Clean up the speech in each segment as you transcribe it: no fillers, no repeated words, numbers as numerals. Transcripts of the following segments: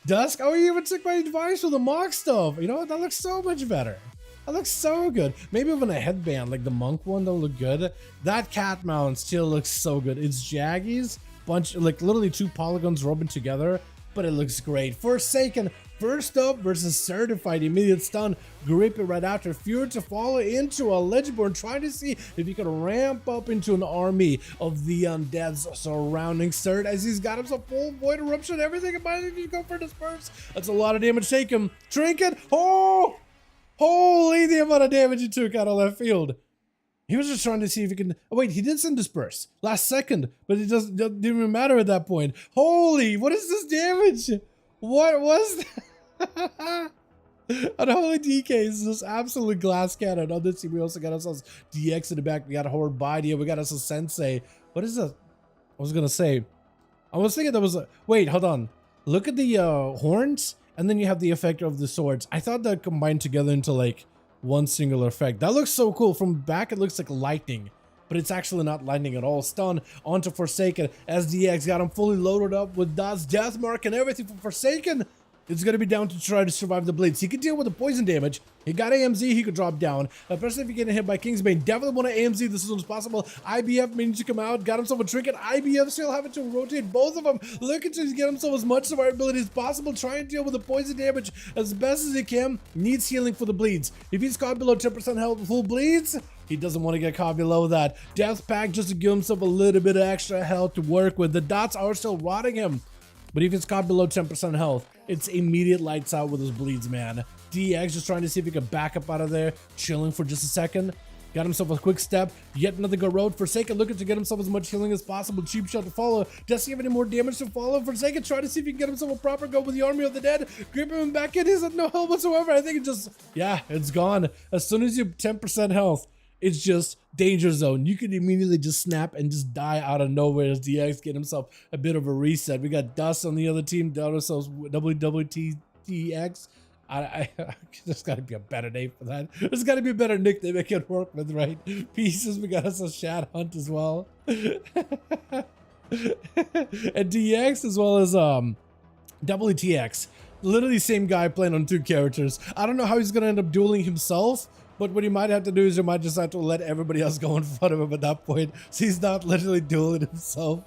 Dusk, oh, you even took my advice for the mock stuff. You know what? That looks so much better. That looks so good. Maybe even a headband like the monk one, that'll look good. That cat mount still looks so good. It's Jaggies, bunch, like literally 2 polygons rubbing together, but it looks great. Forsaken, first up versus Certified, immediate stun, grip it right after, Fury to follow into a Legendborn, trying to see if he can ramp up into an army of the undeads surrounding Cert as he's got himself full void eruption, everything. It might need to go for disperse. That's a lot of damage taken. Trinket, oh! Holy, the amount of damage he took out of left field. He was just trying to see if he can. Oh, wait, he did send disperse last second, but it didn't even matter at that point. Holy, what is this damage? What was that? Unholy DK is this absolute glass cannon. On this team, we also got ourselves DX in the back. We got Horde Baidia. We got ourselves Sensei. What is that? I was gonna say. I was thinking that was a. Wait, hold on. Look at the horns. And then you have the effect of the swords. I thought that combined together into like one single effect. That looks so cool. From back, it looks like lightning, but it's actually not lightning at all. Stun onto Forsaken as DX got him fully loaded up with Dot's Death Mark and everything for Forsaken. It's going to be down to try to survive the blades. He could deal with the poison damage. He got AMZ, he could drop down. Especially if you're getting hit by Kingsbane. Definitely want to AMZ this as soon as possible. IBF meaning to come out. Got himself a trinket. IBF still having to rotate both of them. Looking to get himself as much survivability as possible. Try and deal with the poison damage as best as he can. Needs healing for the bleeds. If he's caught below 10% health with full bleeds, he doesn't want to get caught below that. Death Pack just to give himself a little bit of extra health to work with. The dots are still rotting him. But if it's caught below 10% health, it's immediate lights out with his bleeds, man. DX just trying to see if he can back up out of there, chilling for just a second. Got himself a quick step, yet another good road. Forsaken looking to get himself as much healing as possible. Cheap shot to follow. Does he have any more damage to follow? Forsaken trying to see if he can get himself a proper go with the Army of the Dead. Grip him back in. He's at no health whatsoever. I think it just, yeah, it's gone. As soon as you have 10% health, it's just danger zone. You could immediately just snap and just die out of nowhere as DX get himself a bit of a reset. We got Dust on the other team, got ourselves WWTDX. There's got to be a better name for that. There's got to be a better nickname I can work with, right? Pieces, we got us a Shad Hunt as well. And DX as well as WTX. Literally same guy playing on 2 characters. I don't know how he's going to end up dueling himself. But what he might have to do is he might just have to let everybody else go in front of him at that point. So he's not literally dueling himself.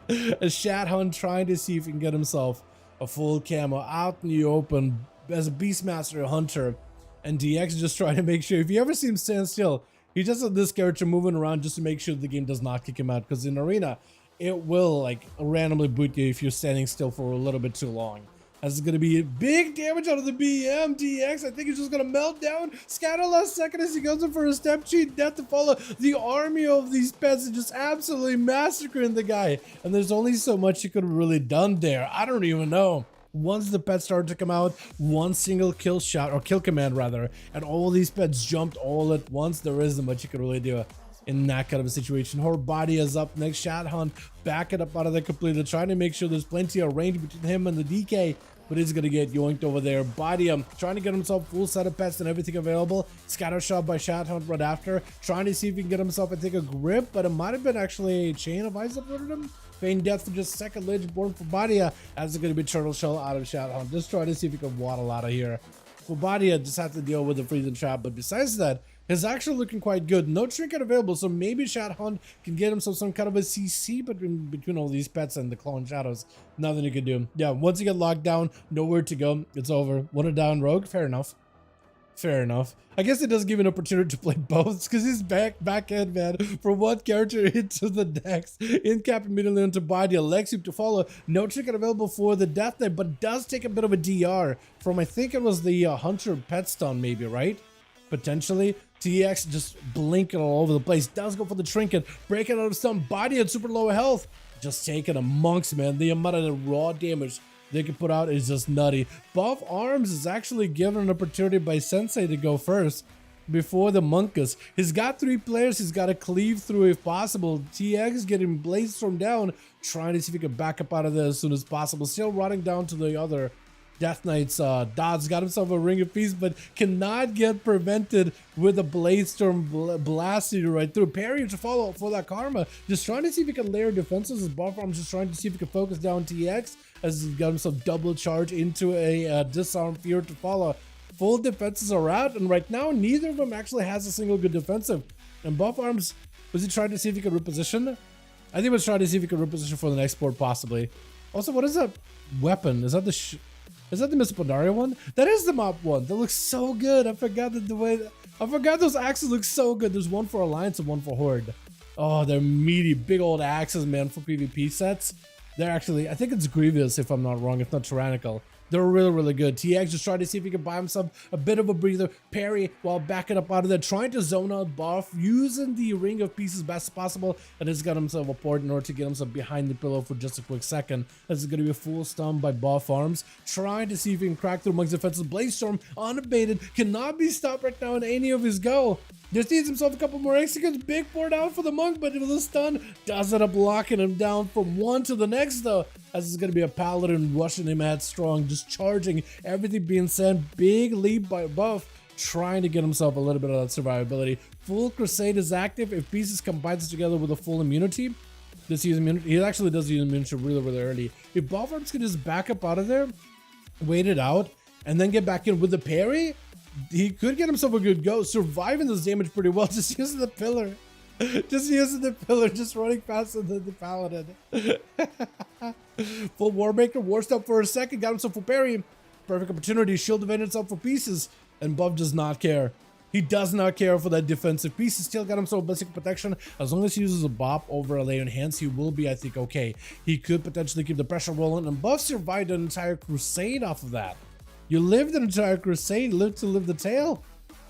A Shad Hunt trying to see if he can get himself a full camo out in the open as a Beastmaster Hunter. And DX is just trying to make sure, if you ever see him stand still, he just has this character moving around just to make sure the game does not kick him out. Because in Arena, it will like randomly boot you if you're standing still for a little bit too long. That's going to be big damage out of the BM. DX, I think he's just going to melt down. Scatter last second as he goes in for a step cheat. Death to follow. The army of these pets is just absolutely massacring the guy. And there's only so much he could have really done there. I don't even know. Once the pets started to come out, one single kill shot, or kill command rather, and all these pets jumped all at once, there isn't much you could really do in that kind of a situation. Horde Body is up next. Shad Hunt back it up out of there completely, trying to make sure there's plenty of range between him and the DK. But he's gonna get yoinked over there. Body trying to get himself full set of pets and everything available. Scatter shot by Shad Hunt right after. Trying to see if he can get himself, I think, a grip, but it might have been actually a chain of ice uploaded him. Feign death for just a second. Legendborn for Badia. As it's gonna be Turtle Shell out of Shad Hunt. Just trying to see if he can waddle out of here. For Badia, just have to deal with the freezing trap. But besides that, it's actually looking quite good. No trinket available, so maybe Shad Hunt can get himself some kind of a CC between all these pets and the clone shadows. Nothing you can do. Yeah, once you get locked down, nowhere to go. It's over. Want a down rogue? Fair enough. Fair enough. I guess it does give an opportunity to play both because he's back end, man. From one character into the next. In cap immediately into body. Alexium to follow. No trinket available for the Death Knight, but does take a bit of a DR from, I think it was the Hunter Pet Stun, maybe, right? Potentially. TX just blinking all over the place. Does go for the trinket. Breaking out of stun. Body at super low health. Just taking a monks, man. The amount of the raw damage they can put out is just nutty. Buff Arms is actually given an opportunity by Sensei to go first before the Monkus. He's got 3 players he's got to cleave through if possible. TX getting Blazestorm down, trying to see if he can back up out of there as soon as possible. Still running down to the other Death Knight's dots, got himself a Ring of Peace, but cannot get prevented with a Blade Storm blasting right through. Parry to follow up for that Karma, just trying to see if he can layer defenses. His buff arm just trying to see if he can focus down TX as he got himself double charge into a disarm fear to follow. Full defenses are out, and right now neither of them actually has a single good defensive. And buff arms, was he trying to see if he could reposition? I think he was trying to see if he could reposition for the next board possibly. Also, what is that weapon? Is that the is that the Miss Pandaria one? That is the mop one. That looks so good. I forgot that I forgot those axes look so good. There's one for Alliance and one for Horde. Oh, they're meaty, big old axes, man, for PvP sets. They're actually, I think it's Grievous if I'm not wrong, if not Tyrannical. They're really, really good. TX just trying to see if he can buy himself a bit of a breather. Parry while backing up out of there, trying to zone out buff, using the Ring of Peace as best as possible, and has got himself a port in order to get himself behind the pillow for just a quick second. This is going to be a full stun by buff arms, trying to see if he can crack through Monk's defenses. Blade Storm, unabated, cannot be stopped right now in any of his go. Just needs himself a couple more executes. Big port out for the Monk, but with a stun, does end up locking him down from one to the next though. As it's going to be a Paladin rushing him at strong, just charging everything being sent. Big leap by buff, trying to get himself a little bit of that survivability. Full Crusade is active. If pieces combines together with a full immunity, does he use immunity? He actually does use immunity really, really early. If buff arms can just back up out of there, wait it out, and then get back in with the parry, he could get himself a good go, surviving this damage pretty well, just using the pillar. Just using the pillar, just running faster than the Paladin. Full Warbreaker, war step for a second, got himself a parry. Perfect opportunity, shield defend himself for pieces, and Buff does not care. He does not care for that defensive piece. He still got himself basic protection. As long as he uses a bop over a layer enhance, he will be, I think, okay. He could potentially keep the pressure rolling, and Buff survived an entire crusade off of that. You lived an entire crusade, lived to live the tale.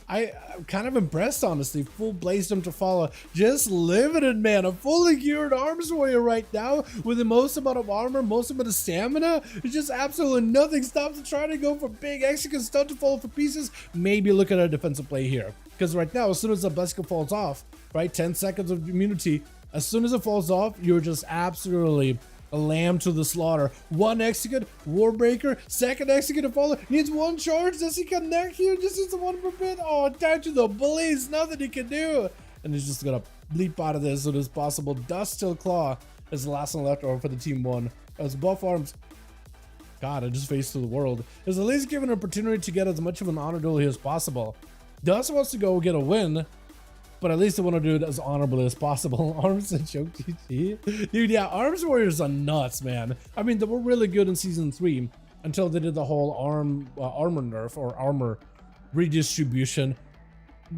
I'm kind of impressed, honestly. Full Blaze him to follow. Just living it, man. A fully geared arms warrior right now with the most amount of armor, most amount of stamina. It's just absolutely nothing stops him trying to go for big execute, stun to follow for pieces. Maybe look at a defensive play here. Because right now, as soon as the Blessica falls off, right, 10 seconds of immunity, as soon as it falls off, you're just absolutely a lamb to the slaughter. One execute, Warbreaker, second execute to follow. Needs one charge. Does he connect here? Just needs one per bit. Oh, down to the blaze. Nothing he can do. And he's just gonna leap out of this as soon as possible. Dust till Claw is the last one left over for the team one. As buff arms, God, I just faced to the world, is at least given an opportunity to get as much of an honor duel here as possible. Dust wants to go get a win, but at least I want to do it as honorably as possible. Arms and choke GG. Dude, yeah, Arms Warriors are nuts, man. I mean, they were really good in Season 3 until they did the whole armor nerf or armor redistribution,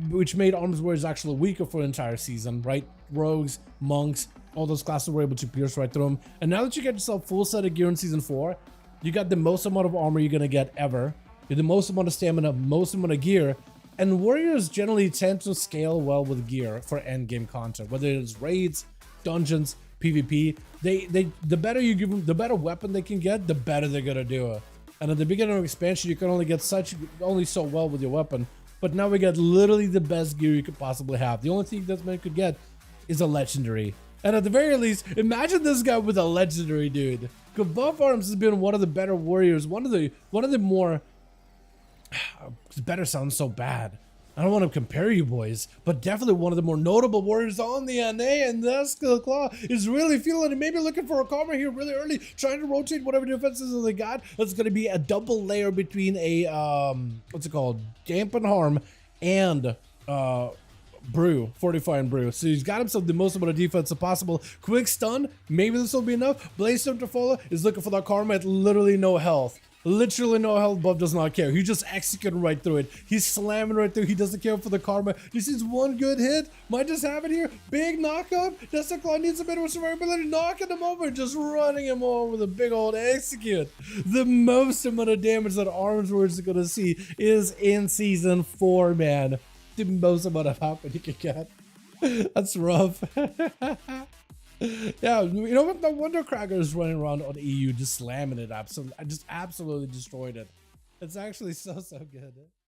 which made Arms Warriors actually weaker for the entire season, right? Rogues, monks, all those classes were able to pierce right through them. And now that you get yourself full set of gear in Season 4, you got the most amount of armor you're going to get ever. You have the most amount of stamina, most amount of gear. And warriors generally tend to scale well with gear for endgame content, whether it's raids, dungeons, PvP. The better you give them, the better weapon they can get, the better they're gonna do it. And at the beginning of expansion, you can only get only so well with your weapon. But now we get literally the best gear you could possibly have. The only thing that man could get is a legendary. And at the very least, imagine this guy with a legendary, dude. Because Buff Arms has been one of the better warriors, one of the more. Better sounds so bad. I don't want to compare you boys, but definitely one of the more notable warriors on the NA, and Dalaran Claw is really feeling it. Maybe looking for a karma here really early, trying to rotate whatever defenses they got. That's going to be a double layer between a what's it called, dampen harm and brew, fortify and brew. So he's got himself the most amount of defense possible. Quick stun, maybe this will be enough. Blaze Stone to follow is looking for that karma at literally no health. Literally no health. Buff does not care. He just executing right through it. He's slamming right through. He doesn't care for the karma. This is one good hit. Might just have it here. Big knockup. Dalaran Claw needs a bit of survivability. Knocking him over. Just running him over with a big old execute. The most amount of damage that Arms Warriors are going to see is in Season 4, man. The most amount of happen you can get. That's rough. Yeah, you know what? The Wonder Cracker is running around on EU, just slamming it. Absolutely, I just absolutely destroyed it. It's actually so good.